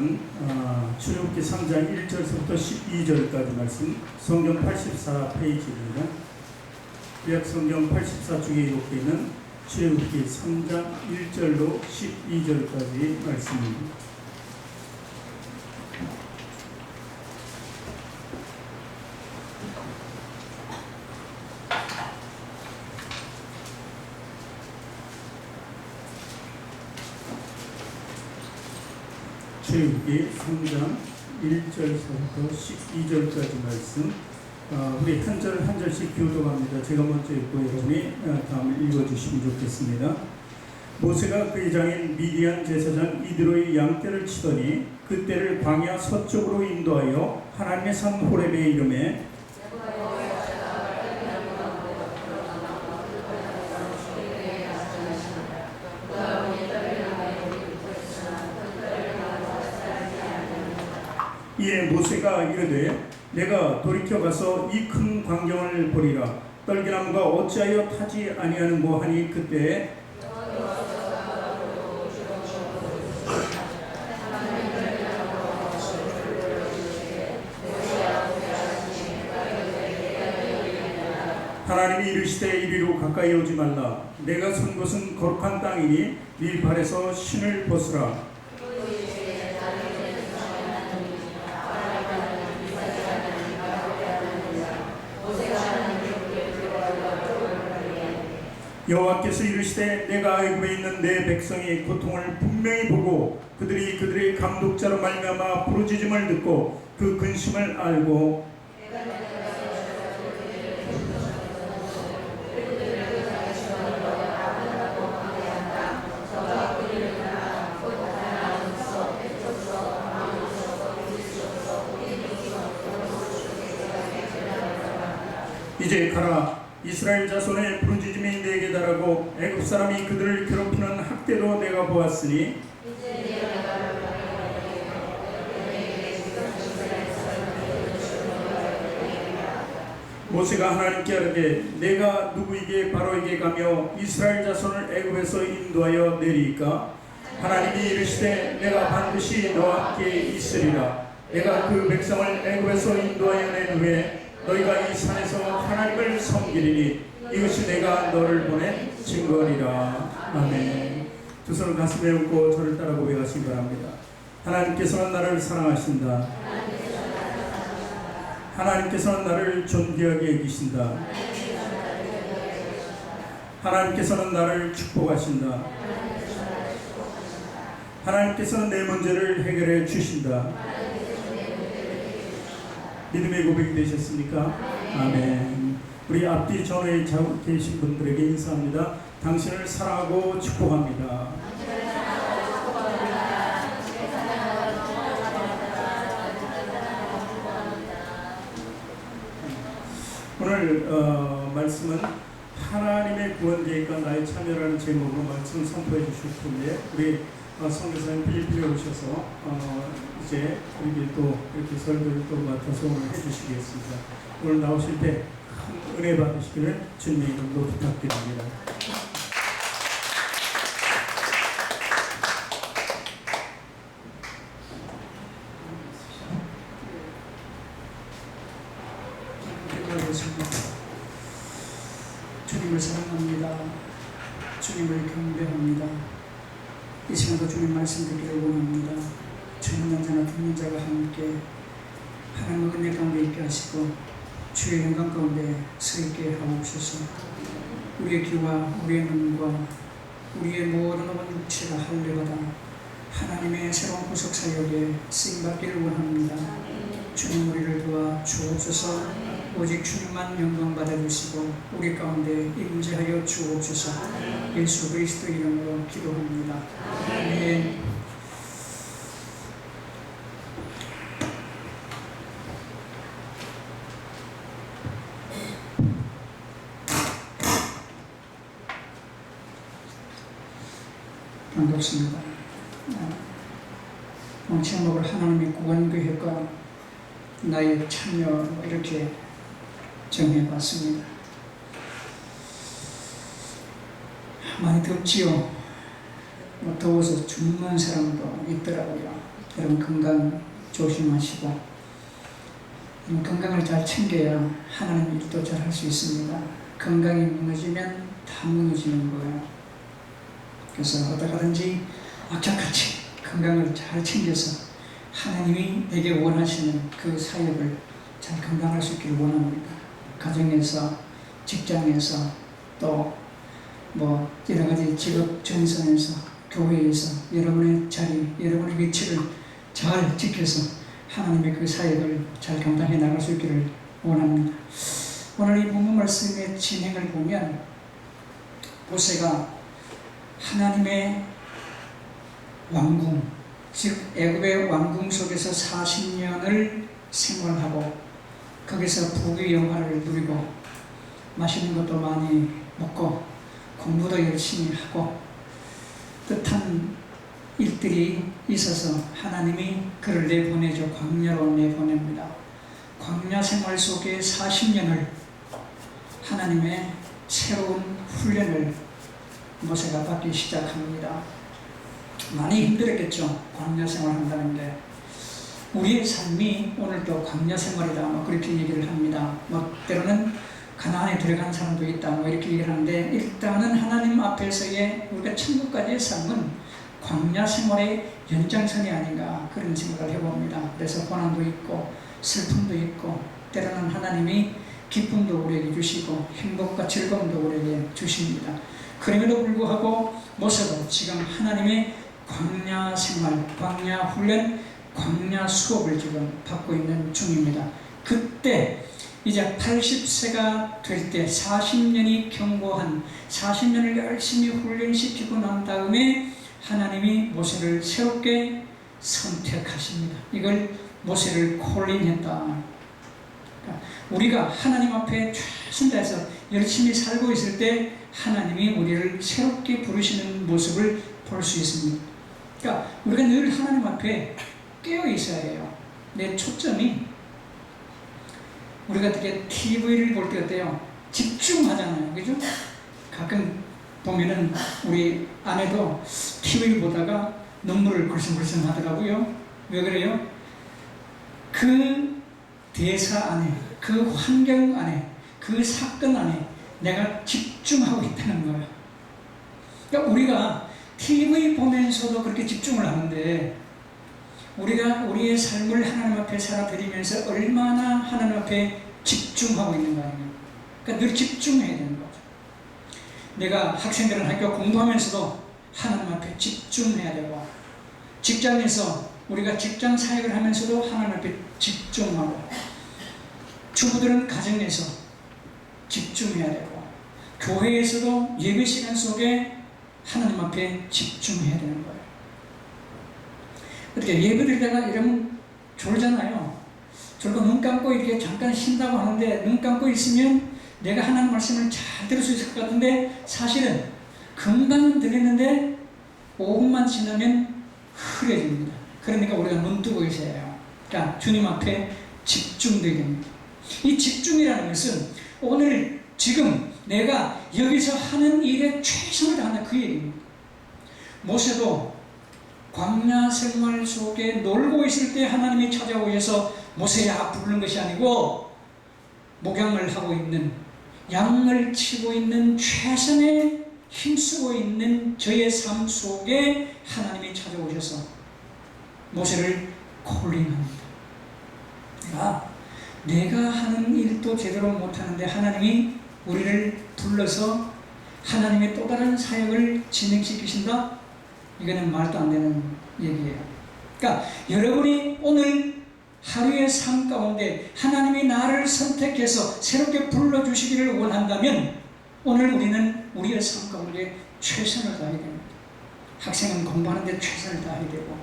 말씀은 출애굽기 3장 1절부터 12절까지 말씀, 성경 84페이지입니다. 구약 성경 84쪽에 이렇게 있는 출애굽기 3장 1절로 12절까지 말씀입니다. 출애굽기 3장 1절부터 12절까지 말씀, 우리 한 절 한 절씩 교독합니다. 제가 먼저 읽고 여러분이 다음을 읽어주시면 좋겠습니다. 모세가 그의 장인 미디안 제사장 이드로의 양떼를 치더니 그 떼를 광야 서쪽으로 인도하여 하나님의 산 호렙에 이르매 이에 모세가 이르되 내가 돌이켜 가서 이 큰 광경을 보리라. 떨기나무가 어찌하여 타지 아니하는고 하니 그때 하나님이 이르시되 이리로 가까이 오지 말라. 내가 선 곳은 거룩한 땅이니 네 발에서 신을 벗으라. 여호와께서 이르시되 내가 애굽에 있는 내 백성의 고통을 분명히 보고 그들이 그들의 감독자로 말미암아 부르짖음을 듣고 그 근심을 알고 이제 가라. 이스라엘 자손의 부르짖음이 내게 달하고 애굽 사람이 그들을 괴롭히는 학대도 내가 보았으니 모세가 하나님께 아뢰되 내가 누구에게 바로에게 가며 이스라엘 자손을 애굽에서 인도하여 내리까? 하나님이 이르시되 내가 반드시 너와 함께 있으리라. 내가 그 백성을 애굽에서 인도하여 낸 후에 너희가 이 산에서 하나님을 섬기리니 이것이 내가 너를 보낸 증거리라. 아멘. 두 손을 가슴에 얹고 저를 따라 고백하시기 바랍니다. 하나님께서는 나를 사랑하신다. 하나님께서는 나를 존귀하게 여기신다. 하나님께서는 나를 축복하신다. 하나님께서는 내 문제를 해결해 주신다. 믿음의 고백이 되셨습니까? 아멘. 우리 앞뒤 전에 계신 분들에게 인사합니다. 당신을 사랑하고 축복합니다. 오늘 말씀은 하나님의 구원 계획과 나의 참여라는 제목으로 말씀을 선포해 주실 텐데 우리 선교사님 필리핀에 오셔서 이제 우리에게 또 이렇게 설교를 또 맡아서 오늘 해주시겠습니다. 오늘 나오실 때 큰 은혜 받으시기를 주님의 이름으로 부탁드립니다. 주님을 사랑합니다. 주님을 경배합니다. 이 시간도 주님 말씀 듣기를 원합니다. 듣는 자나 듣는 자가 함께 하나님의 은혜 가운데 있게 하시고 주의 영광 가운데 서 있게 하옵소서. 우리의 귀와 우리의 눈과 우리의 모든 온 육체가 할례받아 하나님의 새로운 구속 사역에 쓰임받기를 원합니다. 주님 우리를 도와 주옵소서. 오직 주님만 영광 받아주시고 우리 가운데 임재하여 주옵소서. 예수 그리스도 이름으로 기도합니다. 아멘. 반갑습니다. 제목을 하나님의 구원계획과 나의 참여 이렇게 정해봤습니다. 많이 덥지요. 더워서 죽는 사람도 있더라고요. 여러분 건강 조심하시고 건강을 잘 챙겨야 하나님 일도 잘 할 수 있습니다. 건강이 무너지면 다 무너지는 거예요. 그래서 어떻게든지 악착같이 건강을 잘 챙겨서 하나님이 내게 원하시는 그 사역을 잘 감당할 수 있기를 원합니다. 가정에서, 직장에서, 또 뭐 여러 가지 직업 전선에서, 교회에서 여러분의 자리, 여러분의 위치를 잘 지켜서 하나님의 그 사역을 잘 감당해 나갈 수 있기를 원합니다. 오늘 이 본문 말씀의 진행을 보면 모세가 하나님의 왕궁, 즉 애굽의 왕궁 속에서 40년을 생활하고 거기서 부귀 영화를 누리고 맛있는 것도 많이 먹고 공부도 열심히 하고 뜻한 일들이 있어서 하나님이 그를 내보내죠. 광야로 내보냅니다. 광야 생활 속에 40년을 하나님의 새로운 훈련을 모세가 받기 시작합니다. 많이 힘들었겠죠. 광야 생활한다는데 우리의 삶이 오늘도 광야 생활이다 뭐 그렇게 얘기를 합니다. 뭐 때로는 가나안에 들어간 사람도 있다 뭐 이렇게 얘기를 하는데 일단은 하나님 앞에서의 우리가 천국까지의 삶은 광야 생활의 연장선이 아닌가 그런 생각을 해봅니다. 그래서 고난도 있고 슬픔도 있고 때로는 하나님이 기쁨도 우리에게 주시고 행복과 즐거움도 우리에게 주십니다. 그럼에도 불구하고 모세도 지금 하나님의 광야 생활, 광야 훈련, 광야 수업을 지금 받고 있는 중입니다. 그때 이제 80세가 될 때 40년이 경고한 40년을 열심히 훈련시키고 난 다음에 하나님이 모세를 새롭게 선택하십니다. 이걸 모세를 콜링했다. 그러니까 우리가 하나님 앞에 최선 다해서 열심히 살고 있을 때 하나님이 우리를 새롭게 부르시는 모습을 볼 수 있습니다. 그러니까 우리가 늘 하나님 앞에 깨어 있어야 해요. 내 초점이 우리가 어떻게 TV를 볼 때 어때요? 집중하잖아요. 그죠? 가끔 보면은 우리 아내도 TV를 보다가 눈물을 글썽글썽 하더라고요. 왜 그래요? 그 대사 안에, 그 환경 안에, 그 사건 안에 내가 집중하고 있다는 거야. 그러니까 우리가 TV 보면서도 그렇게 집중을 하는데 우리가 우리의 삶을 하나님 앞에 살아드리면서 얼마나 하나님 앞에 집중하고 있는 거 아니에요. 그러니까 늘 집중해야 되는 거죠. 내가 학생들은 학교 공부하면서도 하나님 앞에 집중해야 되고 직장에서 우리가 직장 사역을 하면서도 하나님 앞에 집중하고 주부들은 가정에서 집중해야 되고 교회에서도 예배 시간 속에 하나님 앞에 집중해야 되는 거예요. 이렇게 예배 드리다가 이러면 졸잖아요. 졸고 눈 감고 이렇게 잠깐 쉰다고 하는데 눈 감고 있으면 내가 하나님 말씀을 잘 들을 수 있을 것 같은데 사실은 금방은 들리는데 5분만 지나면 흐려집니다. 그러니까 우리가 눈 뜨고 있어야 해요. 그러니까 주님 앞에 집중되게 됩니다. 이 집중이라는 것은 오늘 지금 내가 여기서 하는 일에 최선을 다한다 그 얘기입니다. 모세도 광야 생활 속에 놀고 있을 때 하나님이 찾아오셔서 모세야 부르는 것이 아니고 목양을 하고 있는 양을 치고 있는 최선의 힘쓰고 있는 저의 삶 속에 하나님이 찾아오셔서 모세를 콜링합니다. 내가 하는 일도 제대로 못하는데 하나님이 우리를 불러서 하나님의 또 다른 사역을 진행시키신다? 이거는 말도 안 되는 얘기예요. 그러니까 여러분이 오늘 하루의 삶 가운데 하나님이 나를 선택해서 새롭게 불러주시기를 원한다면 오늘 우리는 우리의 삶 가운데 최선을 다해야 됩니다. 학생은 공부하는데 최선을 다해야 되고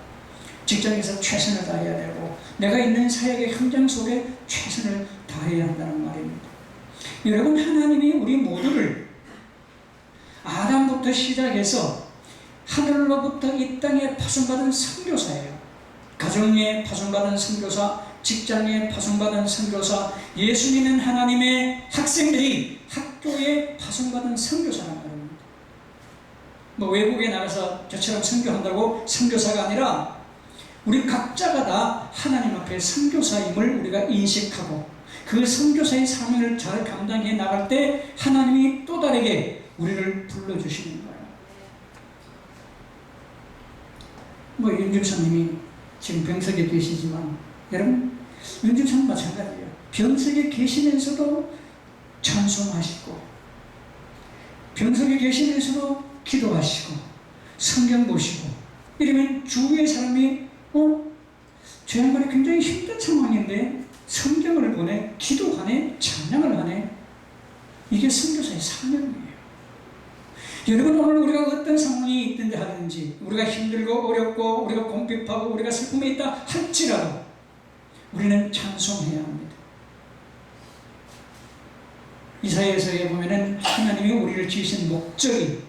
직장에서 최선을 다해야 되고 내가 있는 사역의 현장 속에 최선을 다해야 한다는 말입니다. 여러분 하나님이 우리 모두를 아담부터 시작해서 하늘로부터 이 땅에 파송받은 선교사예요. 가정에 파송받은 선교사, 직장에 파송받은 선교사, 예수 믿는 하나님의 학생들이 학교에 파송받은 선교사란 말입니다. 뭐 외국에 나가서 저처럼 선교한다고 선교사가 아니라 우리 각자가 다 하나님 앞에 선교사임을 우리가 인식하고 그 선교사의 사명을 잘 감당해 나갈 때 하나님이 또 다르게 우리를 불러주시는 거예요. 윤집사님이 지금 병석에 계시지만 여러분 윤집사님 마찬가지예요. 병석에 계시면서도 찬송하시고 병석에 계시면서도 기도하시고 성경 보시고 이러면 주위의 사람이 저 양반이 굉장히 힘든 상황인데 성경을 보내, 기도하네, 찬양을 하네. 이게 선교사의 사명이에요. 여러분 오늘 우리가 어떤 상황이 있든지 하든지 우리가 힘들고 어렵고 우리가 공핍하고 우리가 슬픔에 있다 할지라도 우리는 찬송해야 합니다. 이사야서에 보면은 하나님이 우리를 지으신 목적이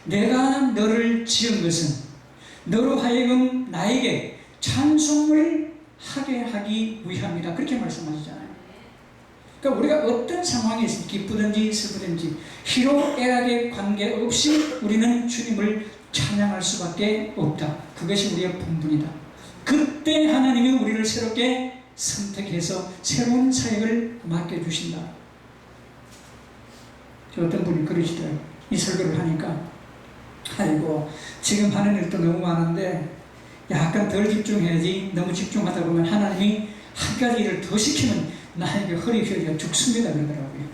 내가 너를 지은 것은 너로 하여금 나에게 찬송을 하게 하기 위함이다. 그렇게 말씀하시잖아요. 그러니까 우리가 어떤 상황에 있을 기쁘든지 슬프든지 희로 애락에 관계없이 우리는 주님을 찬양할 수밖에 없다. 그것이 우리의 본분이다. 그때 하나님이 우리를 새롭게 선택해서 새로운 사역을 맡겨주신다. 어떤 분이 그러시더라고요. 이 설교를 하니까 아이고 지금 하는 일도 너무 많은데 약간 덜 집중해야지. 너무 집중하다 보면 하나님이 한 가지 일을 더 시키면 나에게 허리 휘어져 죽습니다 그러더라고요.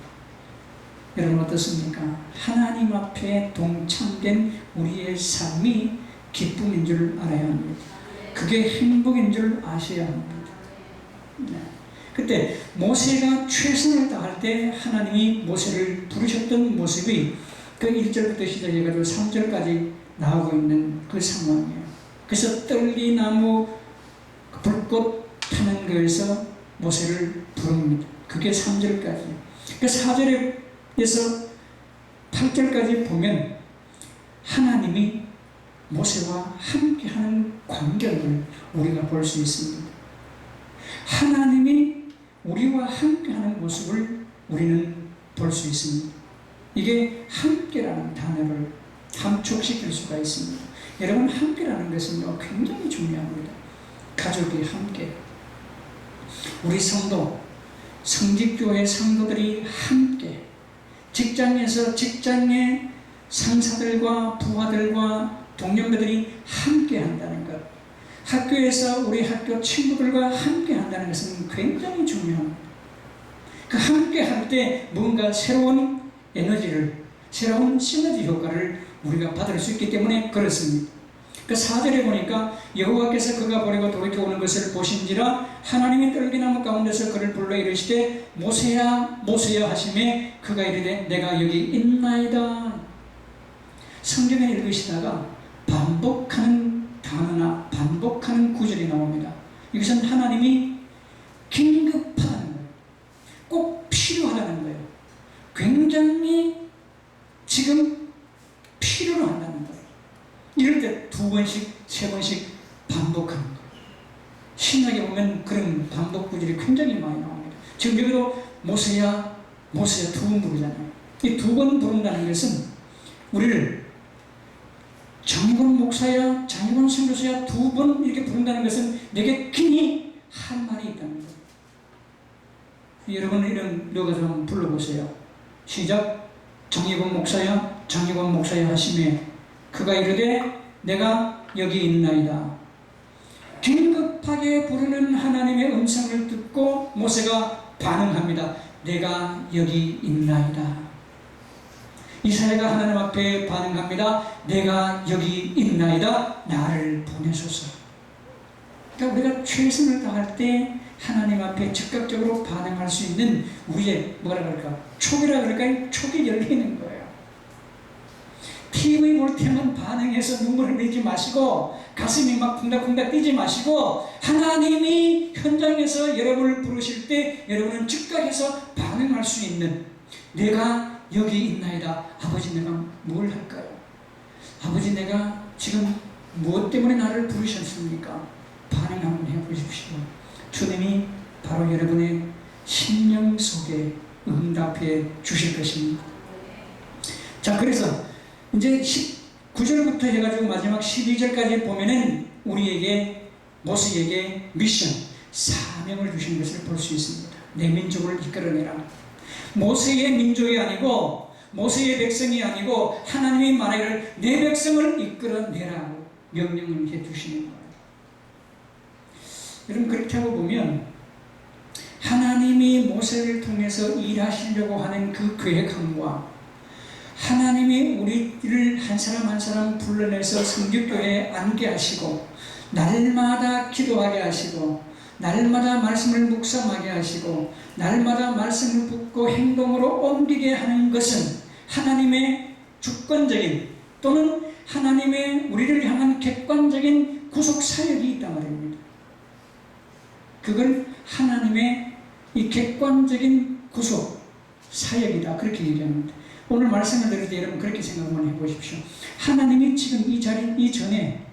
여러분 어떻습니까? 하나님 앞에 동참된 우리의 삶이 기쁨인 줄 알아야 합니다. 그게 행복인 줄 아셔야 합니다. 네. 그때 모세가 최선을 다할 때 하나님이 모세를 부르셨던 모습이 그 1절부터 시작해가지고 3절까지 나오고 있는 그 상황이에요. 그래서 떨기나무 불꽃 타는 거에서 모세를 부릅니다. 그게 3절까지예요. 그 4절에서 8절까지 보면 하나님이 모세와 함께하는 광경을 우리가 볼 수 있습니다. 하나님이 우리와 함께하는 모습을 우리는 볼 수 있습니다. 이게 함께라는 단어를 함축시킬 수가 있습니다. 여러분 함께라는 것은요 굉장히 중요합니다. 가족이 함께, 우리 성도, 성직교회 성도들이 함께, 직장에서 직장의 상사들과 부하들과 동료들이 함께 한다는 것, 학교에서 우리 학교 친구들과 함께 한다는 것은 굉장히 중요합니다. 그 함께 할 때 뭔가 새로운 에너지를, 새로운 시너지 효과를 우리가 받을 수 있기 때문에 그렇습니다. 그 4절에 보니까 여호와께서 그가 버리고 돌이켜 오는 것을 보신지라 하나님이 떨기나무 가운데서 그를 불러 이르시되 모세야 모세야 하시매 그가 이르되 내가 여기 있나이다. 성경에 읽으시다가 반복하는 단어나 반복하는 구절이 나옵니다. 이것은 하나님이 긴급하다는 거예요. 꼭 필요하다는 거예요. 굉장히 지금 필요로 한다는 거예요. 이럴 때 2번씩, 3번씩 반복하는 거예요. 신약에 보면 그런 반복 구절이 굉장히 많이 나옵니다. 지금 여기도 모세야, 모세야 2번 부르잖아요. 이 2번 부른다는 것은 우리를 장희곤 목사야, 장희곤 선교사야 2번 이렇게 부른다는 것은 내게 긴히 할 말이 있다는 거예요. 여러분 이런 너가 좀 불러보세요. 시작. 장희곤 목사야, 장희곤 목사야 하시매 그가 이르되 내가 여기 있나이다. 긴급하게 부르는 하나님의 음성을 듣고 모세가 반응합니다. 내가 여기 있나이다. 이사야가 하나님 앞에 반응합니다. 내가 여기 있나이다. 나를 보내소서. 그러니까 우리가 최선을 다할 때 하나님 앞에 즉각적으로 반응할 수 있는 우리의 뭐라 그럴까? 촉이라 그럴까요? 촉이 열리는 거예요. TV 볼 때만 반응해서 눈물을 흘리지 마시고 가슴이 막 쿵닥쿵닥 뛰지 마시고 하나님이 현장에서 여러분을 부르실 때 여러분은 즉각해서 반응할 수 있는 내가 여기 있나이다. 아버지 내가 뭘 할까요? 아버지 내가 지금 무엇 때문에 나를 부르셨습니까? 반응 한번 해보십시오. 주님이 바로 여러분의 심령 속에 응답해 주실 것입니다. 자, 그래서 이제 9절부터 해가지고 마지막 12절까지 보면은 우리에게 모세에게 미션, 사명을 주신 것을 볼 수 있습니다. 내 민족을 이끌어내라. 모세의 민족이 아니고 모세의 백성이 아니고 하나님이 말하기를 내 백성을 이끌어내라고 명령을 해 주시는 거예요. 여러분, 그렇게 하고 보면 하나님이 모세를 통해서 일하시려고 하는 그 계획함과 하나님이 우리를 한 사람 한 사람 불러내서 성결교회에 앉게 하시고 날마다 기도하게 하시고 날마다 말씀을 묵상하게 하시고 날마다 말씀을 붙고 행동으로 옮기게 하는 것은 하나님의 주권적인 또는 하나님의 우리를 향한 객관적인 구속 사역이 있단 말입니다. 그걸 하나님의 이 객관적인 구속 사역이다, 그렇게 얘기합니다. 오늘 말씀을 들을 때 여러분 그렇게 생각만 해보십시오. 하나님이 지금 이 자리 이전에,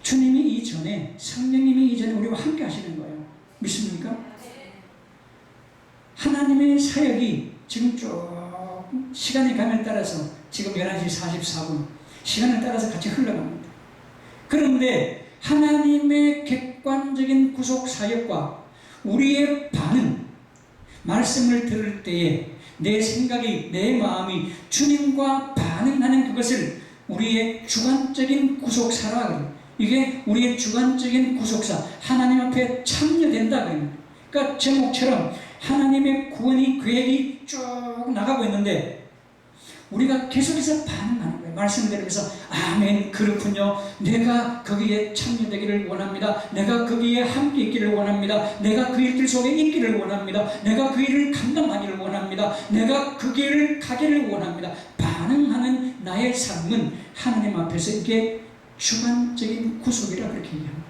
주님이 이전에, 성령님이 이전에 우리와 함께 하시는 거예요. 믿습니까? 하나님의 사역이 지금 쭉 시간이 감에 따라서 지금 11시 44분 시간을 따라서 같이 흘러갑니다. 그런데 하나님의 객관적인 구속 사역과 우리의 반응, 말씀을 들을 때에 내 생각이, 내 마음이 주님과 반응하는 그것을 우리의 주관적인 구속사라. 이게 우리의 주관적인 구속사, 하나님 앞에 참여된다. 그러니까 제목처럼 하나님의 구원이 계획이 쭉 나가고 있는데 우리가 계속해서 반응하는 거예요. 말씀을 들으면서 아멘, 그렇군요, 내가 거기에 참여되기를 원합니다. 내가 거기에 함께 있기를 원합니다. 내가 그 일들 속에 있기를 원합니다. 내가 그 일을 감당하기를 원합니다. 내가 그 길을 가기를 원합니다. 반응하는 나의 삶은 하나님 앞에서 이게 주관적인 구속이라 그렇게 얘기합니다.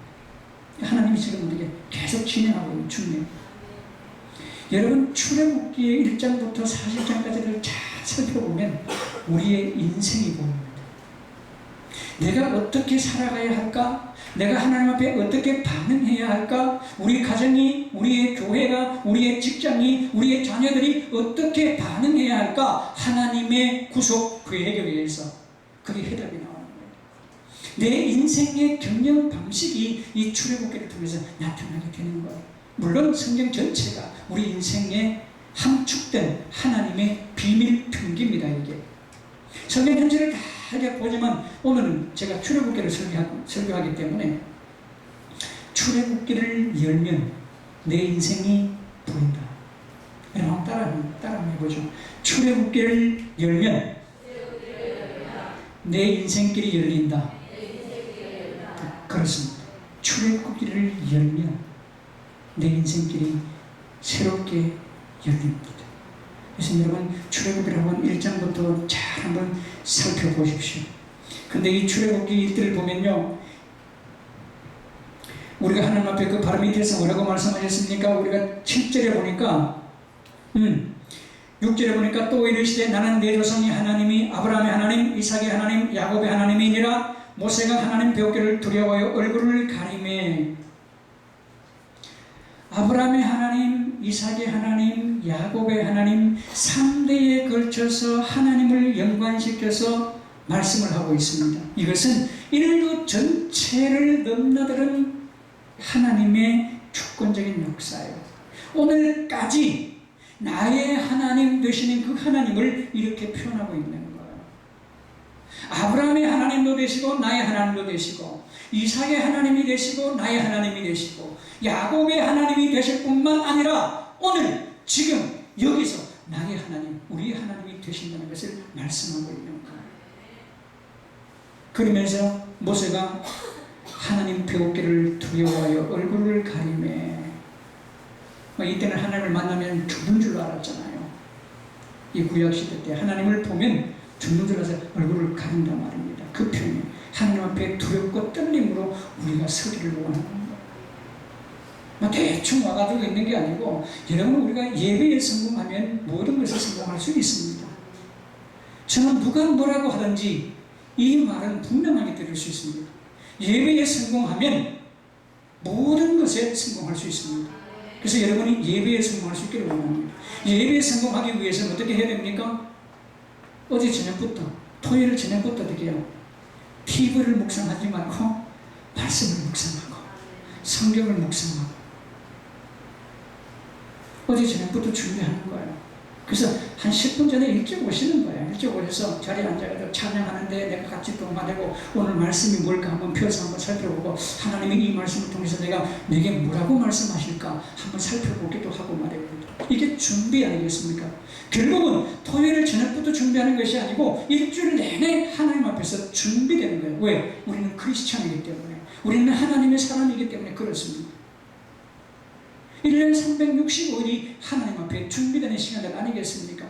하나님이 지금 우리에게 계속 진행하고 있는 중이에요. 여러분, 출애굽기의 1장부터 40장까지를 잘 살펴보면 우리의 인생이 보입니다. 내가 어떻게 살아가야 할까? 내가 하나님 앞에 어떻게 반응해야 할까? 우리 가정이, 우리의 교회가, 우리의 직장이, 우리의 자녀들이 어떻게 반응해야 할까? 하나님의 구속 계획에 의해서 그게 해답이 나오는 거예요. 내 인생의 경영 방식이 이 출애굽기를 통해서 나타나게 되는 거예요. 물론 성경 전체가 우리 인생에 함축된 하나님의 비밀 편기입니다. 이게 성경 전체를 다 이렇게 보지만 오늘은 제가 출애굽기를 설교하기 때문에 출애굽기를 열면 내 인생이 보인다. 여러분 따라 해보죠. 출애굽기를 열면 내 인생길이 열린다. 그렇습니다. 출애굽기를 열면 내 인생길이 새롭게 열립니다. 그래서 여러분, 출애굽기를 한번 1장부터 잘 한번 살펴보십시오. 근데 이 출애굽기 일들을 보면요, 우리가 하나님 앞에 그 바로 밑에서 뭐라고 말씀하셨습니까? 우리가 7절에 보니까 6절에 보니까 또 이르시되 나는 내 조상이 하나님이 아브라함의 하나님, 이삭의 하나님, 야곱의 하나님이니라. 모세가 하나님 배우기를 두려워하여 얼굴을 가리매. 아브라함의 하나님, 이삭의 하나님, 야곱의 하나님 3대에 걸쳐서 하나님을 연관시켜서 말씀을 하고 있습니다. 이것은 인류 전체를 넘나드는 하나님의 주권적인 역사예요. 오늘까지 나의 하나님 되시는 그 하나님을 이렇게 표현하고 있는 거예요. 아브라함의 하나님도 되시고 나의 하나님도 되시고 이삭의 하나님이 되시고 나의 하나님이 되시고 야곱의 하나님이 되실 뿐만 아니라 오늘 지금 여기서 나의 하나님, 우리의 하나님이 되신다는 것을 말씀하고 있는 거예요. 그러면서 모세가 하나님 배우기를 두려워하여 얼굴을 가리매. 이때는 하나님을 만나면 죽는 줄 알았잖아요. 이 구약시대 때 하나님을 보면 죽는 줄 알아서 얼굴을 가린단 말입니다. 그 표현이 하나님 앞에 두렵고 떨림으로 우리가 서기를 원하는 거예요. 대충 와가지고 있는 게 아니고 여러분, 우리가 예배에 성공하면 모든 것을 성공할 수 있습니다. 저는 누가 뭐라고 하든지 이 말은 분명하게 들을 수 있습니다. 예배에 성공하면 모든 것에 성공할 수 있습니다. 그래서 여러분이 예배에 성공할 수 있기를 원합니다. 예배에 성공하기 위해서는 어떻게 해야 됩니까? 어제 저녁부터, 토요일 저녁부터 어떻게 해요? TV를 묵상하지 말고 말씀을 묵상하고 성경을 묵상하고 어제 저녁부터 준비하는 거예요. 그래서 한 10분 전에 일찍 오시는 거예요. 일찍 오셔서 자리에 앉아서 찬양하는데 내가 같이 동반되고 오늘 말씀이 뭘까 한번 펴서 한번 살펴보고 하나님이 이 말씀을 통해서 내게 뭐라고 말씀하실까 한번 살펴보기도 하고 말입니다. 이게 준비 아니겠습니까? 결국은 토요일 저녁부터 준비하는 것이 아니고 일주일 내내 하나님 앞에서 준비되는 거예요. 왜? 우리는 크리스찬이기 때문에, 우리는 하나님의 사람이기 때문에 그렇습니다. 1년 365일이 하나님 앞에 준비되는 시간들 아니겠습니까?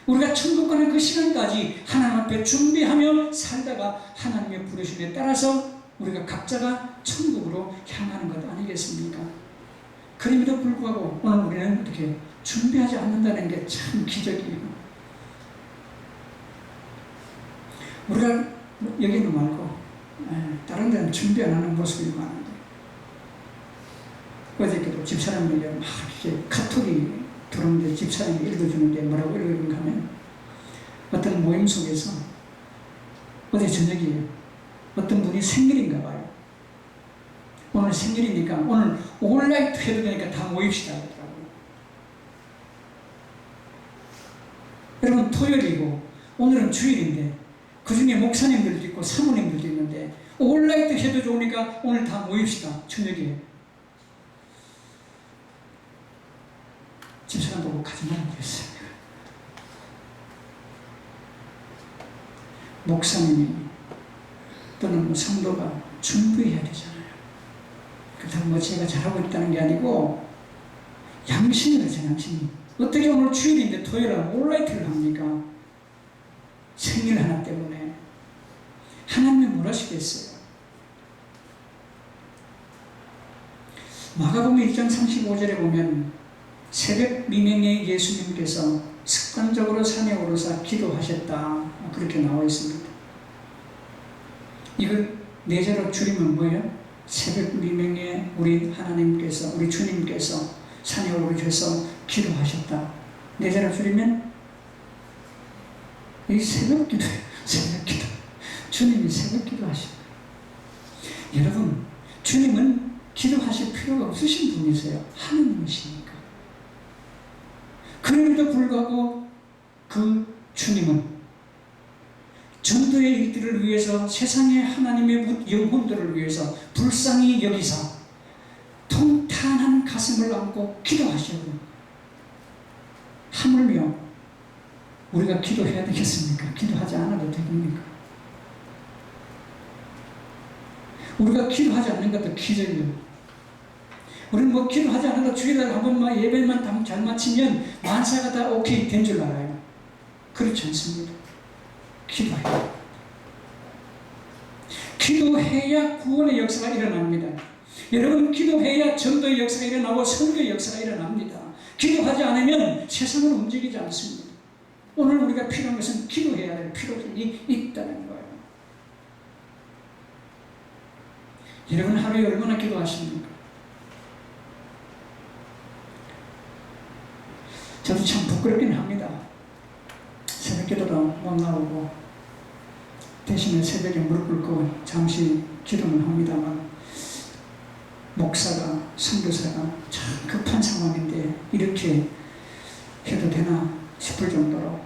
우리가 천국 가는 그 시간까지 하나님 앞에 준비하며 살다가 하나님의 부르심에 따라서 우리가 각자가 천국으로 향하는 것 아니겠습니까? 그럼에도 불구하고 오늘 우리는 이렇게 준비하지 않는다는 게 참 기적이에요. 우리가 여기는 말고 다른 데는 준비 안 하는 모습이 많은데 어저께도 집사람에게 막 이렇게 카톡이 들어오는데 집사람이 읽어주는데 뭐라고 읽어주는가 하면 어떤 모임 속에서 어제 저녁에 어떤 분이 생일인가 봐요. 오늘 생일이니까 오늘 오늘라이트 해도 되니까 다 모입시다 하더라고요. 여러분 토요일이고 오늘은 주일인데 그 중에 목사님들도 있고 사모님들도 있는데 오늘라이트 해도 좋으니까 오늘 다 모입시다 저녁에. 집사람 보고 가지 말라고 그랬어요. 목사님이 또는 성도가 준비해야 되잖아요. 그렇다고 뭐 제가 잘하고 있다는 게 아니고 양심이라서 양심이. 어떻게 오늘 주일인데 토요일에 온라이트를 합니까? 생일 하나 때문에. 하나님이 뭘 하시겠어요? 마가복음 1장 35절에 보면 새벽 미명에 예수님께서 습관적으로 산에 오르사 기도하셨다. 그렇게 나와 있습니다. 이걸 내재로 줄이면 뭐예요? 새벽 미명에 우리 하나님께서, 우리 주님께서 산에 오르셔서 기도하셨다. 내재로 줄이면 이 새벽 기도예요. 새벽 기도. 주님이 새벽 기도하십니다. 여러분, 주님은 기도하실 필요가 없으신 분이세요. 하느님이시니까. 그럼에도 불구하고 그 주님은 전도의 일들을 위해서 세상의 하나님의 영혼들을 위해서 불쌍히 여기사 통탄한 가슴을 안고 기도하시고 하물며 우리가 기도해야 되겠습니까? 기도하지 않아도 됩니까? 우리가 기도하지 않는 것도 기적이에요. 우리는 뭐 기도하지 않아도 주일날 한 번만 예배만 잘 마치면 만사가 다 오케이 된 줄 알아요. 그렇지 않습니다. 기도해야. 기도해야 구원의 역사가 일어납니다. 여러분, 기도해야 전도의 역사가 일어나고 선교의 역사가 일어납니다. 기도하지 않으면 세상은 움직이지 않습니다. 오늘 우리가 필요한 것은 기도해야 될 필요성이 있다는 거예요. 여러분 하루에 얼마나 기도하십니까? 저도 참 부끄럽긴 합니다. 새벽 기도도 못 나오고 대신에 새벽에 무릎 꿇고 잠시 기도는 합니다만 목사가, 선교사가 참 급한 상황인데 이렇게 해도 되나 싶을 정도로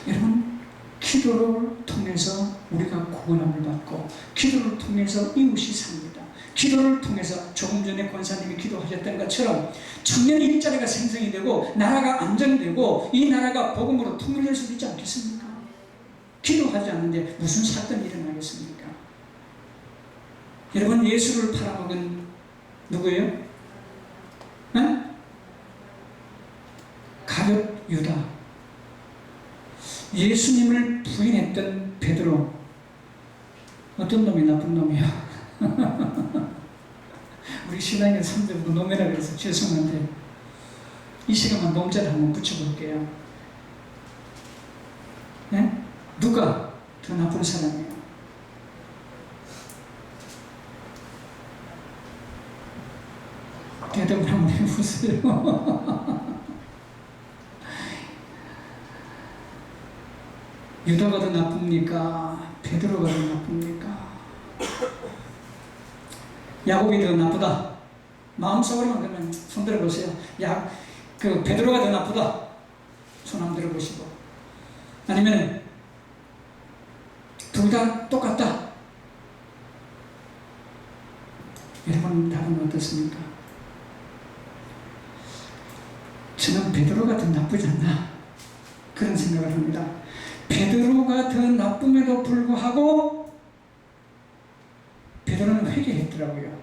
여러분, 기도를 통해서 우리가 구원함을 받고 기도를 통해서 이웃이 삽니다. 기도를 통해서 조금 전에 권사님이 기도하셨던 것처럼 청년 일자리가 생성이 되고 나라가 안정되고 이 나라가 복음으로 통일될 수 있지 않겠습니까? 기도하지 않는데 무슨 사건이 일어나겠습니까? 여러분, 예수를 팔아먹은 누구예요? 가룟 유다. 예수님을 부인했던 베드로. 어떤 놈이 나쁜 놈이야? 우리 신앙의 선배도 놈이라 그래서 죄송한데 이 시간만 놈자를 한번 붙여볼게요. 네? 누가 더 나쁜 사람이에요? 대답을 한번 해보세요. 유다가 더 나쁩니까? 베드로가 더 나쁩니까? 야곱이 더 나쁘다. 마음속으로만 그러면 손 들어보세요. 베드로가 더 나쁘다. 손 한번 들어보시고. 아니면 둘 다 똑같다. 여러분 답은 어떻습니까? 저는 베드로가 더 나쁘지 않나 그런 생각을 합니다. 베드로가 더 나쁨에도 불구하고 베드로는 회개했더라고요.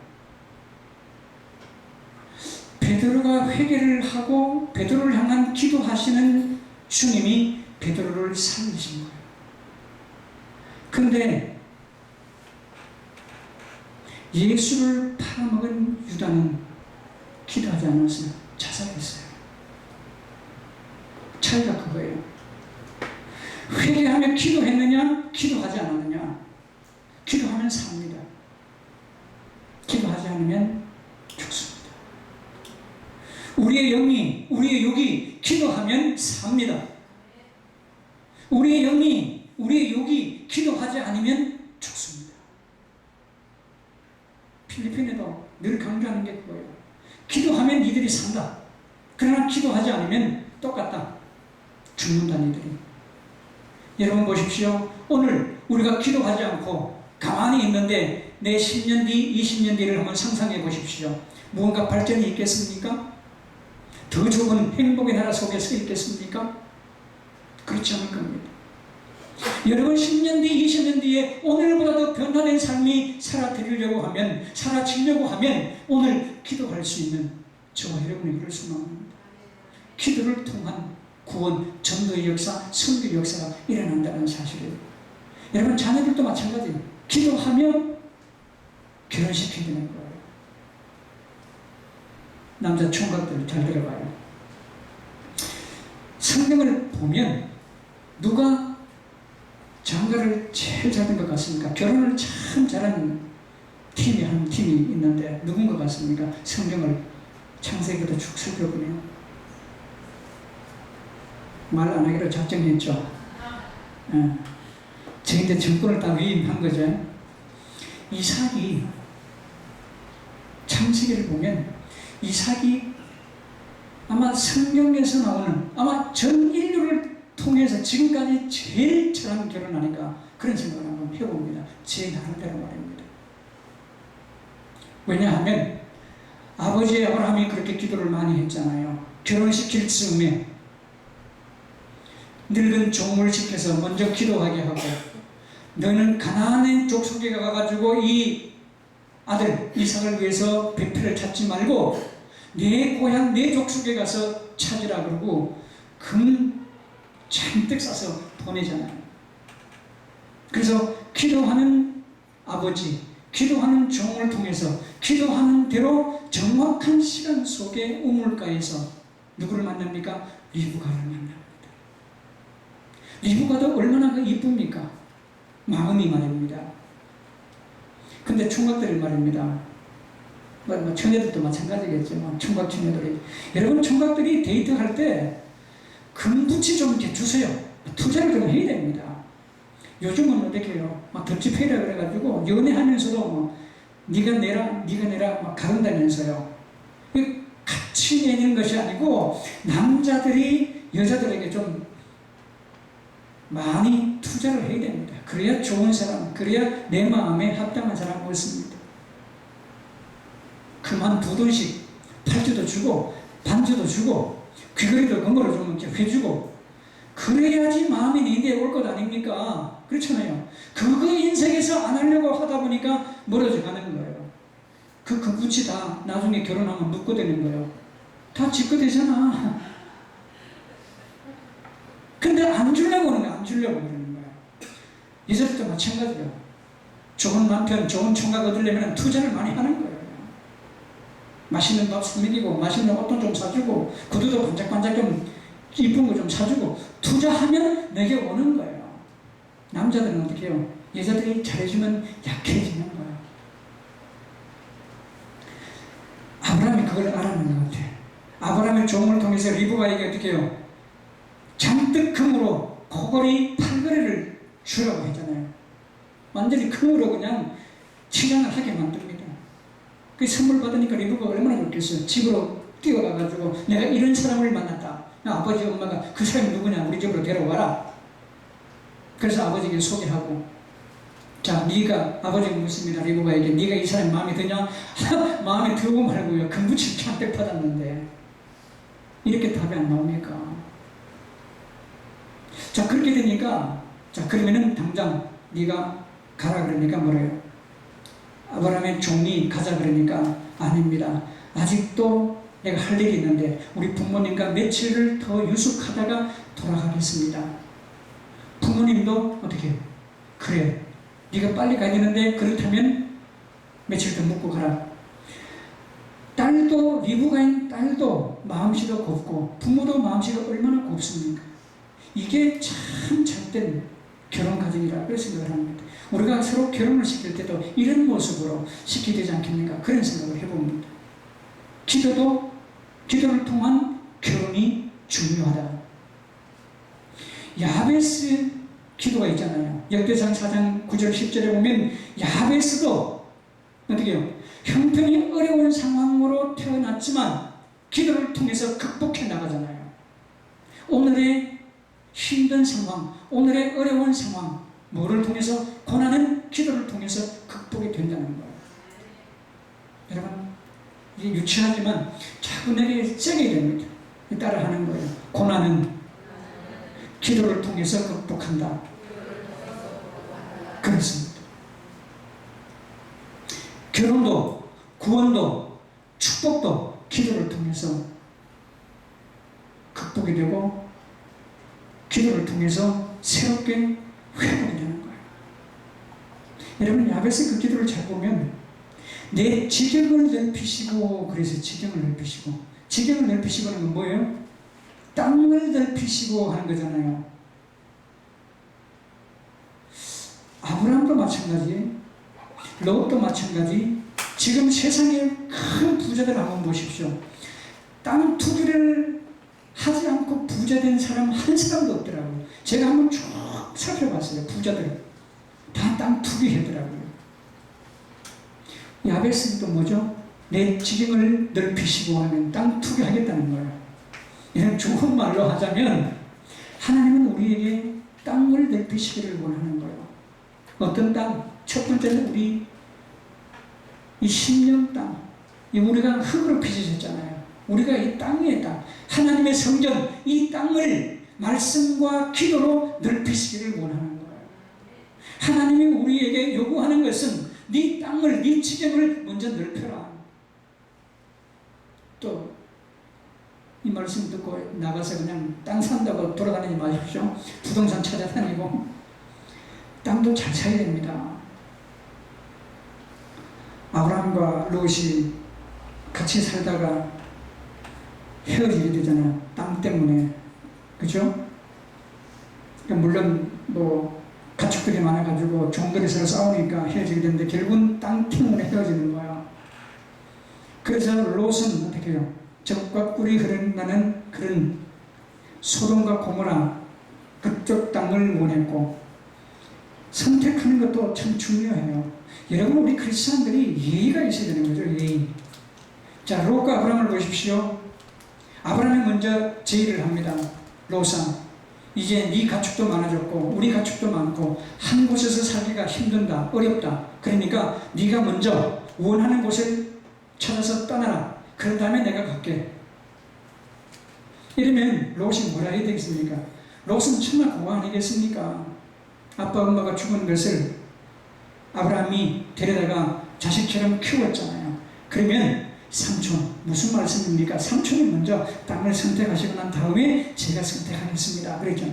베드로가 회개를 하고 베드로를 향한 기도하시는 주님이 베드로를 살리신 거예요. 그런데 예수를 팔아먹은 유다는 기도하지 않았어요. 자살했어요. 차이가 그거예요. 회개하며 기도했느냐, 기도하지 않았느냐. 기도하면 삽니다. 기도하지 않으면 죽습니다. 우리의 영이, 우리의 육이 기도하면 삽니다. 우리의 영이, 우리의 육이 기도하지 않으면 죽습니다. 필리핀에도 늘 강조하는 게 그거예요. 기도하면 이들이 산다. 그러나 기도하지 않으면 똑같다. 죽는다 이들이. 여러분 보십시오. 오늘 우리가 기도하지 않고 가만히 있는데 내 10년 뒤, 20년 뒤를 한번 상상해 보십시오. 무언가 발전이 있겠습니까? 더 좋은 행복의 나라 속에 서 있겠습니까? 그렇지 않을 겁니다. 여러분 10년 뒤, 20년 뒤에 오늘보다 더 변화된 삶이 살아드리려고 하면, 살아지려고 하면 오늘 기도할 수 있는 저와 여러분이 그럴 수만 합니다. 기도를 통한 구원, 전도의 역사, 선교의 역사가 일어난다는 사실이에요. 여러분 자녀들도 마찬가지예요. 기도하면 결혼시켜야 되는 거예요. 남자 총각들 잘 들어봐요. 성경을 보면 누가 장가를 제일 잘한 것 같습니까? 결혼을 참 잘하는 팀이 한 팀이 있는데 누군 것 같습니까? 성경을 창세기부터 쭉 살펴보면 말 안 하기로 작정했죠. 저희한테 정권을 다 위임한 거죠. 이삭이 창세기를 보면 이삭이 아마 성경에서 나오는 아마 전 인류를 통해서 지금까지 제일 잘한 결혼 아닌가 그런 생각을 한번 해봅니다. 제 나름대로 말입니다. 왜냐하면 아버지 아브라함이 그렇게 기도를 많이 했잖아요. 결혼시킬 즈음에 늙은 종을 시켜서 먼저 기도하게 하고 너는 가나안의 족속에 가가지고 이 아들 이삭을 위해서 배필을 찾지 말고 내 고향 내 족속에 가서 찾으라 그러고 금 잔뜩 싸서 보내잖아요. 그래서 기도하는 아버지, 기도하는 종을 통해서 기도하는 대로 정확한 시간 속에 우물가에서 누구를 만납니까? 리브가를 만납니다. 리브가도 얼마나 이쁩니까? 마음이 말입니다. 근데 총각들이 말입니다. 처녀들도 마찬가지겠지만 총각 처녀들이 여러분 총각들이 데이트할 때 금붙이 좀 이렇게 주세요. 투자를 좀 해야 됩니다. 요즘은 어떻게 해요? 막 덧집회라 그래가지고 연애하면서도 뭐 네가 내라 막 가른다면서요. 같이 내는 것이 아니고 남자들이 여자들에게 좀 많이 투자를 해야 됩니다. 그래야 좋은 사람, 그래야 내 마음에 합당한 사람을 얻습니다. 그만 두 돈씩 팔찌도 주고 반지도 주고 귀걸이도 금으로 좀 이렇게 해주고 그래야지 마음이 내게 올 것 아닙니까? 그렇잖아요. 그거 인생에서 안 하려고 하다 보니까 멀어져 가는 거예요. 그 금붙이 다 나중에 결혼하면 묶어대는 거예요. 다 집거 되잖아. 근데 안 주려고 하는 거야. 안 주려고 그러는 거야. 여자들도 마찬가지예요. 좋은 남편, 좋은 총각 얻으려면 투자를 많이 하는 거예요. 맛있는 밥 사먹이고 맛있는 옷도 좀 사주고 구두도 반짝반짝 좀 이쁜 거 좀 사주고 투자하면 내게 오는 거예요. 남자들은 어떻게 해요? 여자들이 잘해주면 약해지는 거예요. 아브라함이 그걸 알아낸 것 같아요. 아브라함의 종을 통해서 리브가에게 어떻게 해요? 잔뜩 금으로 코걸이 8거리를 주라고 했잖아요. 완전히 금으로 그냥 치장을 하게 만듭니다. 그 선물 받으니까 리브가 얼마나 좋겠어요. 집으로 뛰어가가지고 내가 이런 사람을 만났다. 아버지 엄마가 그 사람이 누구냐 우리 집으로 데려와라. 그래서 아버지에게 소개하고 자 네가 아버지가 묻습니다. 리브가에게 네가 이 사람이 마음에 드냐? 마음에 들고 말고요. 금부칠 잔뜩 받았는데 이렇게 답이 안 나옵니까? 자 그렇게 되니까 자 그러면은 당장 네가 가라 그러니까 뭐래요? 아브라함의 종이 가자 그러니까 아닙니다. 아직도 내가 할 일이 있는데 우리 부모님과 며칠을 더 유숙하다가 돌아가겠습니다. 부모님도 어떻게 해요? 그래 네가 빨리 가야 되는데 그렇다면 며칠 더 묵고 가라. 딸도 리브가인 딸도 마음씨도 곱고 부모도 마음씨가 얼마나 곱습니까? 이게 참 잘된 결혼 가정이라 그런 생각을 합니다. 우리가 서로 결혼을 시킬 때도 이런 모습으로 시켜야 되지 않겠는가 그런 생각을 해봅니다. 기도를 통한 결혼이 중요하다. 야베스 기도가 있잖아요. 역대상 4장 9절 10절에 보면 야베스도 어떻게 해요? 형편이 어려운 상황으로 태어났지만 기도를 통해서 극복해 나가잖아요. 오늘의 힘든 상황, 오늘의 어려운 상황, 뭐를 통해서? 고난은 기도를 통해서 극복이 된다는 거예요. 여러분, 이게 유치하지만 자꾸 내게 세게 됩니다. 따라하는 거예요. 고난은 기도를 통해서 극복한다. 그렇습니다. 결혼도, 구원도, 축복도 기도를 통해서 극복이 되고 기도를 통해서 새롭게 회복이 되는 거예요. 여러분 야베스 그 기도를 잘 보면 내 지경을 넓히시고 그래서 지경을 넓히시고 지경을 넓히시고는 건 뭐예요? 땅을 넓히시고 하는 거잖아요. 아브라함도 마찬가지, 롯도 마찬가지. 지금 세상의 큰 부자들 한번 보십시오. 땅 투기를 하지 않고 부자된 사람 한 사람도 없더라고요. 제가 한번 쭉 살펴봤어요. 부자들 다 땅 투기하더라고요. 야베스도 뭐죠? 내 지경을 넓히시고 하면 땅 투기하겠다는 거예요. 이런 좋은 말로 하자면 하나님은 우리에게 땅을 넓히시기를 원하는 거예요. 어떤 땅? 첫 번째는 우리 이 심령 땅, 우리가 흙으로 빚으셨잖아요. 우리가 이 땅의 땅, 하나님의 성전, 이 땅을 말씀과 기도로 넓히시기를 원하는 거예요. 하나님이 우리에게 요구하는 것은 네 땅을, 네 지경을 먼저 넓혀라. 또 이 말씀 듣고 나가서 그냥 땅 산다고 돌아다니지 마십시오. 부동산 찾아다니고 땅도 잘 사야 됩니다. 아브라함과 롯이 같이 살다가 헤어지게 되잖아요. 땅 때문에. 그죠? 물론 뭐 가축들이 많아가지고 종들이 서로 싸우니까 헤어지게 되는데 결국은 땅 때문에 헤어지는 거예요. 그래서 롯은 어떻게 해요? 적과 꿀이 흐른다는 그런 소돔과 고모라 그쪽 땅을 원했고 선택하는 것도 참 중요해요. 여러분 우리 크리스찬들이 예의가 있어야 되는 거죠. 예의. 자 롯과 아브라함을 보십시오. 아브라함이 먼저 제의를 합니다. 롯아 이제 네 가축도 많아졌고 우리 가축도 많고 한 곳에서 살기가 힘든다 어렵다. 그러니까 네가 먼저 원하는 곳을 찾아서 떠나라. 그런 다음에 내가 갈게. 이러면 롯이 뭐라 해야 되겠습니까? 롯은 정말 고아 아니겠습니까? 아빠 엄마가 죽은 것을 아브라함이 데려다가 자식처럼 키웠잖아요. 그러면 삼촌, 무슨 말씀입니까? 삼촌이 먼저 땅을 선택하시고 난 다음에 제가 선택하겠습니다. 그랬죠.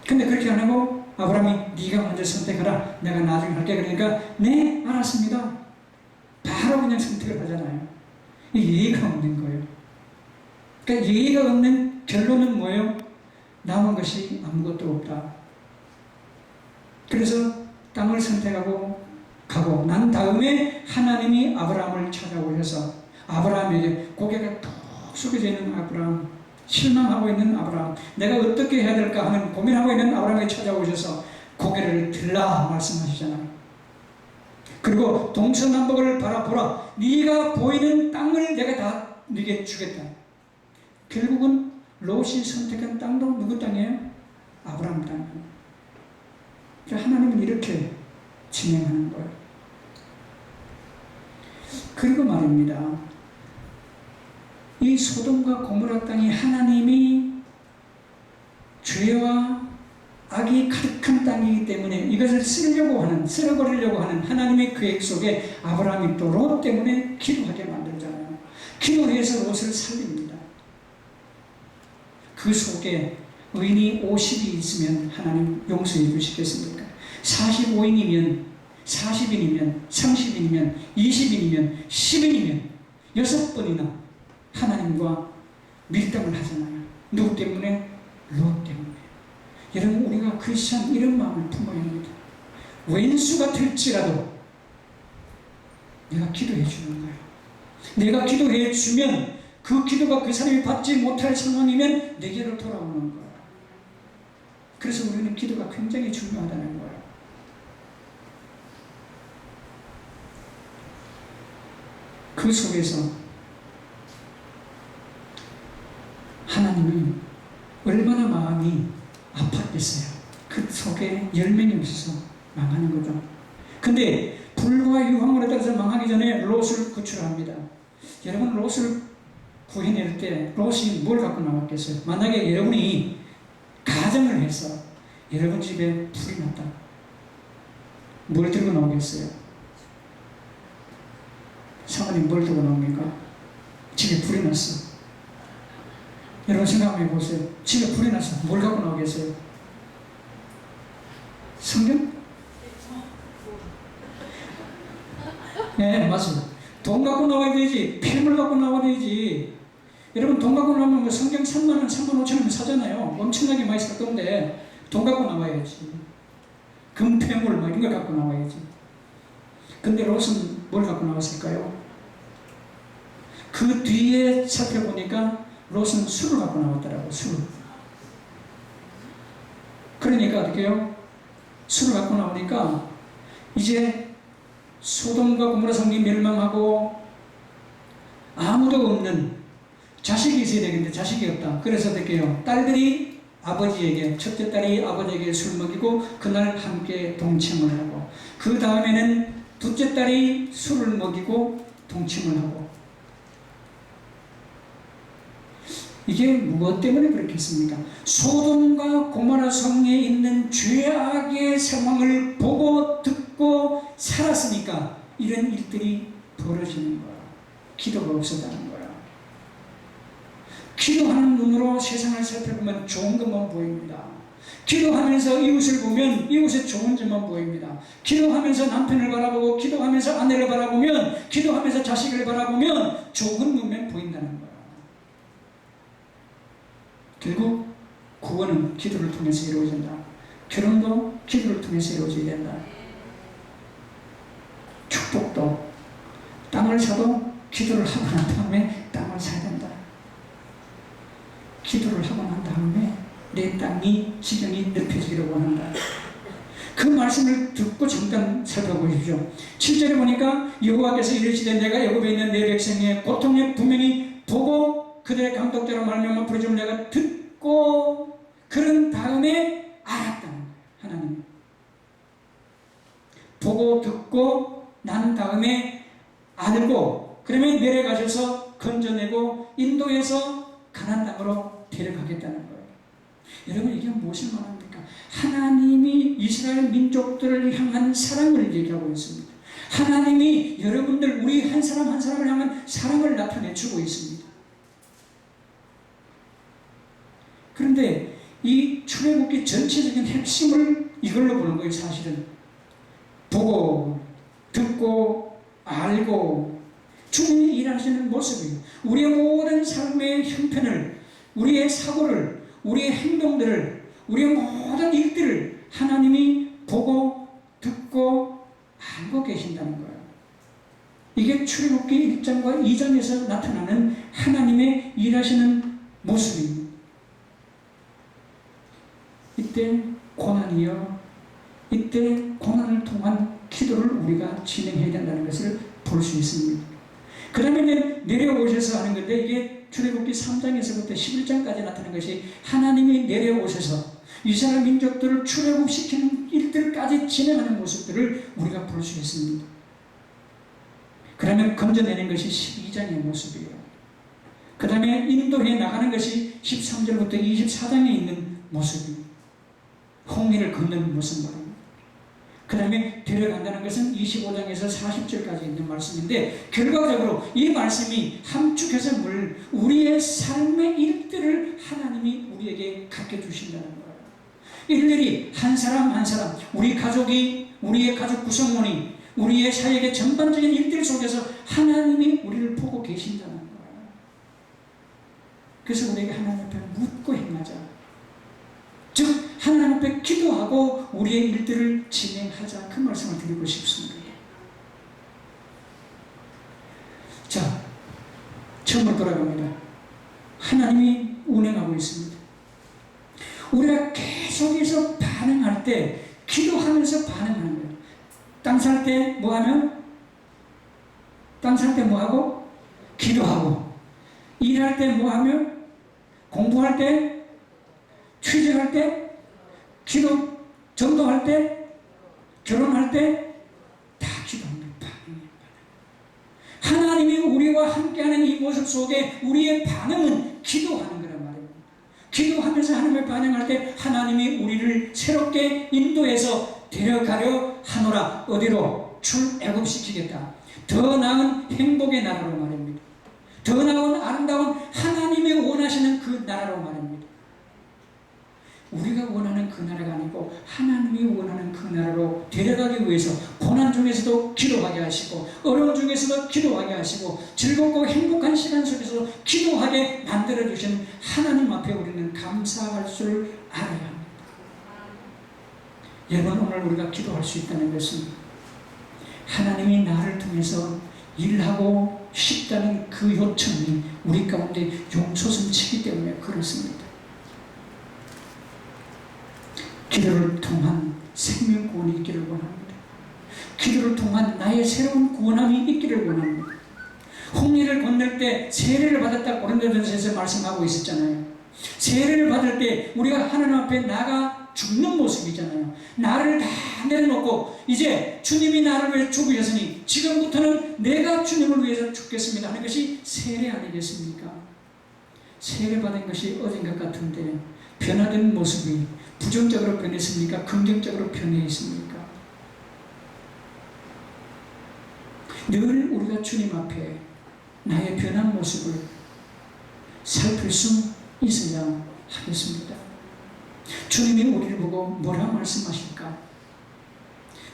근데 그렇게 안 하고 아브라함이 네가 먼저 선택하라. 내가 나중에 할게. 그러니까 네, 알았습니다. 바로 그냥 선택을 하잖아요. 예의가 없는 거예요. 그러니까 예의가 없는 결론은 뭐예요? 남은 것이 아무것도 없다. 그래서 땅을 선택하고 가고 난 다음에 하나님이 아브라함을 찾아오셔서 아브라함에게 고개가 툭 숙여져 있는 아브라함, 실망하고 있는 아브라함, 내가 어떻게 해야 될까 하는 고민하고 있는 아브라함에게 찾아오셔서 고개를 들라 말씀하시잖아요. 그리고 동서남북을 바라보라. 네가 보이는 땅을 내가 다 네게 주겠다. 결국은 롯이 선택한 땅도 누구 땅이에요? 아브라함 땅이에요. 하나님은 이렇게 진행하는 거예요. 그리고 말입니다. 이 소돔과 고모라 땅이 하나님이 죄와 악이 가득한 땅이기 때문에 이것을 쓸어버리려고 하는 하나님의 계획 속에 아브라함이 또 롯 때문에 기도하게 만들잖아요. 기도해서 롯을 살립니다. 그 속에 의인이 50이 있으면 하나님 용서해 주시겠습니까? 45인이면, 40인이면, 30인이면, 20인이면, 10인이면 6번이나 하나님과 밀당을 하잖아요. 누구 때문에? 롯 때문에. 여러분, 우리가 크리스찬 이런 마음을 품어야 합니다. 왼수가 될지라도 내가 기도해 주는 거예요. 내가 기도해 주면 그 기도가 그 사람이 받지 못할 상황이면 내게로 돌아오는 거예요. 그래서 우리는 기도가 굉장히 중요하다는 거예요. 그 속에서 하나님은 얼마나 마음이 아팠겠어요. 그 속에 열매가 없어서 망하는 거죠. 근데 불과 유황물에 따라서 망하기 전에 롯을 구출합니다. 여러분, 롯을 구해낼 때 롯이 뭘 갖고 나왔겠어요? 만약에 여러분이 가정을 해서 여러분 집에 불이 났다. 뭘 들고 나오겠어요? 사모님 뭘 들고 나옵니까? 집에 불이 났어. 여러분 생각해 보세요. 집에 불이 났어. 뭘 갖고 나오겠어요? 성경? 네, 맞습니다. 돈 갖고 나와야 되지. 필물 갖고 나와야 되지. 여러분, 돈 갖고 나오면 뭐 성경 3만원, 3만 5천원 사잖아요. 엄청나게 많이 살 건데 돈 갖고 나와야지. 금폐물 뭐 이런 걸 갖고 나와야지. 근데 롯은 뭘 갖고 나왔을까요? 그 뒤에 살펴보니까 롯은 술을 갖고 나왔더라고요. 술. 그러니까 어떻게 해요? 술을 갖고 나오니까 이제 소돔과 고모라 성이 멸망하고 아무도 없는 자식이 있어야 되겠는데 자식이 없다. 그래서 어떻게 해요? 딸들이 아버지에게, 첫째 딸이 아버지에게 술 먹이고 그날 함께 동침을 하고, 그 다음에는 둘째 딸이 술을 먹이고 동침을 하고. 이게 무엇 때문에 그렇겠습니까? 소돔과 고모라 성에 있는 죄악의 상황을 보고 듣고 살았으니까 이런 일들이 벌어지는 거야. 기도가 없었다는 거야. 기도하는 눈으로 세상을 살펴보면 좋은 것만 보입니다. 기도하면서 이웃을 보면 이웃의 좋은 점만 보입니다. 기도하면서 남편을 바라보고, 기도하면서 아내를 바라보면, 기도하면서 자식을 바라보면 좋은 것만 보인다는 거야. 결국 구원은 기도를 통해서 이루어진다. 결혼도 기도를 통해서 이루어져야 된다. 축복도 땅을 사도 기도를 하고 난 다음에 땅을 사야 된다. 기도를 하고 난 다음에 내 땅이 지경이 넓혀지기를 원한다. 그 말씀을 듣고 잠깐 살펴보십시오. 7절에 보니까 여호와께서 이르시되 내가 애굽에 있는 내 백성의 고통에 분명히 보고 그들의 감독대로 말미암아 부르짖음을 내가 듣고, 그런 다음에 알았다. 하나님 보고 듣고 난 다음에 알고, 그러면 내려가셔서 건져내고 인도해서 가나안 땅으로 데려가겠다는 거예요. 여러분, 이게 무엇을 말합니까? 하나님이 이스라엘 민족들을 향한 사랑을 얘기하고 있습니다. 하나님이 여러분들, 우리 한 사람 한 사람을 향한 사랑을 나타내주고 있습니다. 그런데 이 출애굽기 전체적인 핵심을 이걸로 보는 거예요. 사실은 보고 듣고 알고 주님이 일하시는 모습이에요. 우리의 모든 삶의 형편을, 우리의 사고를, 우리의 행동들을, 우리의 모든 일들을 하나님이 보고 듣고 알고 계신다는 거예요. 이게 출애굽기 1장과 2장에서 나타나는 하나님의 일하시는 모습입니다. 이때 고난이요, 이때 고난을 통한 기도를 우리가 진행해야 된다는 것을 볼 수 있습니다. 그 다음에 이제 내려오셔서 하는 건데, 이게 출애굽기 3장에서부터 11장까지 나타나는 것이 하나님이 내려오셔서 이스라엘 민족들을 출애굽시키는 일들까지 진행하는 모습들을 우리가 볼 수 있습니다. 그러면 건져내는 것이 12장의 모습이에요. 그 다음에 인도해 나가는 것이 13절부터 24장에 있는 모습입니다. 홍해를 걷는 모습 말입니다. 그 다음에 데려간다는 것은 25장에서 40절까지 있는 말씀인데, 결과적으로 이 말씀이 함축해서 우리의 삶의 일들을 하나님이 우리에게 갖게 주신다는 거예요. 일일이 한 사람 한 사람, 우리 가족이, 우리의 가족 구성원이, 우리의 사역의 전반적인 일들 속에서 하나님이 우리를 보고 계신다는 거예요. 그래서 우리에게 하나님 앞에 묻고 행하자. 즉 하나님 앞에 기도하고 우리의 일들을 진행하자, 그 말씀을 드리고 싶습니다. 자, 처음으로 돌아갑니다. 하나님이 운행하고 있습니다. 우리가 계속해서 반응할 때, 기도하면서 반응하는 거예요. 땅 살 때 뭐하면? 땅 살 때 뭐하고? 기도하고. 일할 때 뭐하면? 공부할 때, 취직할 때, 기도, 전도할 때, 결혼할 때 다 기도합니다. 하나님이 우리와 함께하는 이 모습 속에 우리의 반응은 기도하는 거란 말입니다. 기도하면서 하나님을 반응할 때 하나님이 우리를 새롭게 인도해서 데려가려 하노라. 어디로? 출애굽시키겠다. 더 나은 행복의 나라로 말입니다. 더 나은 아름다운 하나님이 원하시는 그 나라로 말입니다. 우리가 원하는 그 나라가 아니고 하나님이 원하는 그 나라로 데려가기 위해서 고난 중에서도 기도하게 하시고, 어려움 중에서도 기도하게 하시고, 즐겁고 행복한 시간 속에서 기도하게 만들어주신 하나님 앞에 우리는 감사할 줄 알아야 합니다. 여러분, 오늘 우리가 기도할 수 있다는 것은 하나님이 나를 통해서 일하고 싶다는 그 요청이 우리 가운데 용솟음치기 때문에 그렇습니다. 기도를 통한 생명 구원이 있기를 원합니다. 기도를 통한 나의 새로운 구원함이 있기를 원합니다. 홍해를 건널 때 세례를 받았다 고린도전서에서 말씀하고 있었잖아요. 세례를 받을 때 우리가 하나님 앞에 나가 죽는 모습이잖아요. 나를 다 내려놓고 이제 주님이 나를 위해 죽으셨으니 지금부터는 내가 주님을 위해서 죽겠습니다 하는 것이 세례 아니겠습니까? 세례 받은 것이 어딘 것 같은데 변화된 모습이 부정적으로 변했습니까? 긍정적으로 변해 있습니까? 늘 우리가 주님 앞에 나의 변한 모습을 살필 수 있어야 하겠습니다. 주님이 우리를 보고 뭐라 말씀하실까?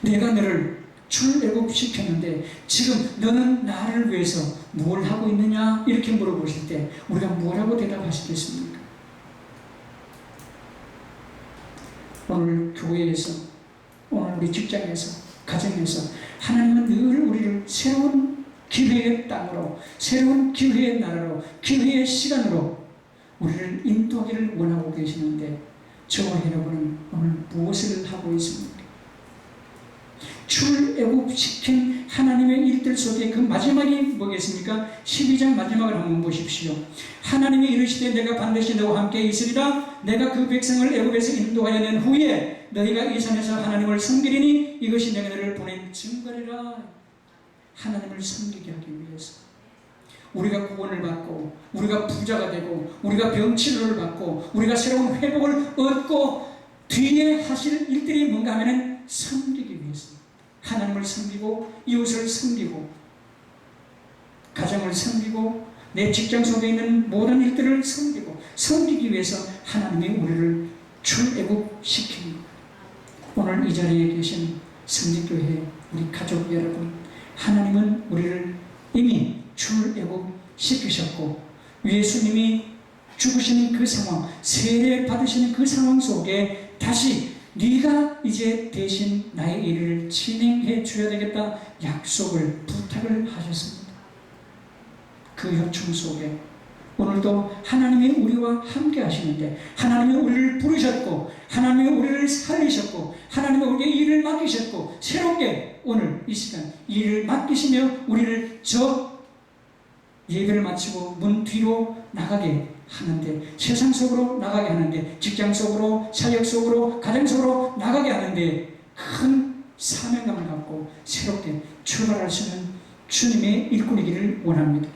내가 너를 출애굽시켰는데 지금 너는 나를 위해서 뭘 하고 있느냐? 이렇게 물어보실 때 우리가 뭐라고 대답하시겠습니까? 오늘 교회에서, 오늘 우리 직장에서, 가정에서 하나님은 늘 우리를 새로운 기회의 땅으로, 새로운 기회의 나라로, 기회의 시간으로 우리를 인도하기를 원하고 계시는데 저와 여러분은 오늘 무엇을 하고 있습니까? 출애굽시킨 하나님의 일들 속에 그 마지막이 뭐겠습니까? 12장 마지막을 한번 보십시오. 하나님이 이르시되 내가 반드시 너와 함께 있으리라. 내가 그 백성을 애굽에서 인도하여 낸 후에 너희가 이 산에서 하나님을 섬기리니 이것이 내가 너를 보낸 증거리라. 하나님을 섬기게 하기 위해서 우리가 구원을 받고 우리가 부자가 되고 우리가 병치료를 받고 우리가 새로운 회복을 얻고 뒤에 하실 일들이 뭔가 하면은 섬기기 위해서 하나님을 섬기고 이웃을 섬기고 가정을 섬기고 내 직장 속에 있는 모든 일들을 섬기기 위해서 하나님이 우리를 출애굽시킵니다. 오늘 이 자리에 계신 성직교회 우리 가족 여러분, 하나님은 우리를 이미 출애굽시키셨고 예수님이 죽으시는 그 상황, 세례 받으시는 그 상황 속에 다시 네가 이제 대신 나의 일을 진행해 줘야 되겠다 약속을, 부탁을 하셨습니다. 그 요청 속에 오늘도 하나님이 우리와 함께 하시는데 하나님이 우리를 부르셨고 하나님이 우리를 살리셨고 하나님이 우리에게 일을 맡기셨고 새롭게 오늘 이 시간 일을 맡기시며 우리를 저 예배를 마치고 문 뒤로 나가게 하는데 세상 속으로 나가게 하는데 직장 속으로 사역 속으로 가정 속으로 나가게 하는데 큰 사명감을 갖고 새롭게 출발할 수 있는 주님의 일꾼이기를 원합니다.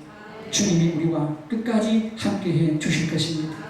주님이 우리와 끝까지 함께해 주실 것입니다.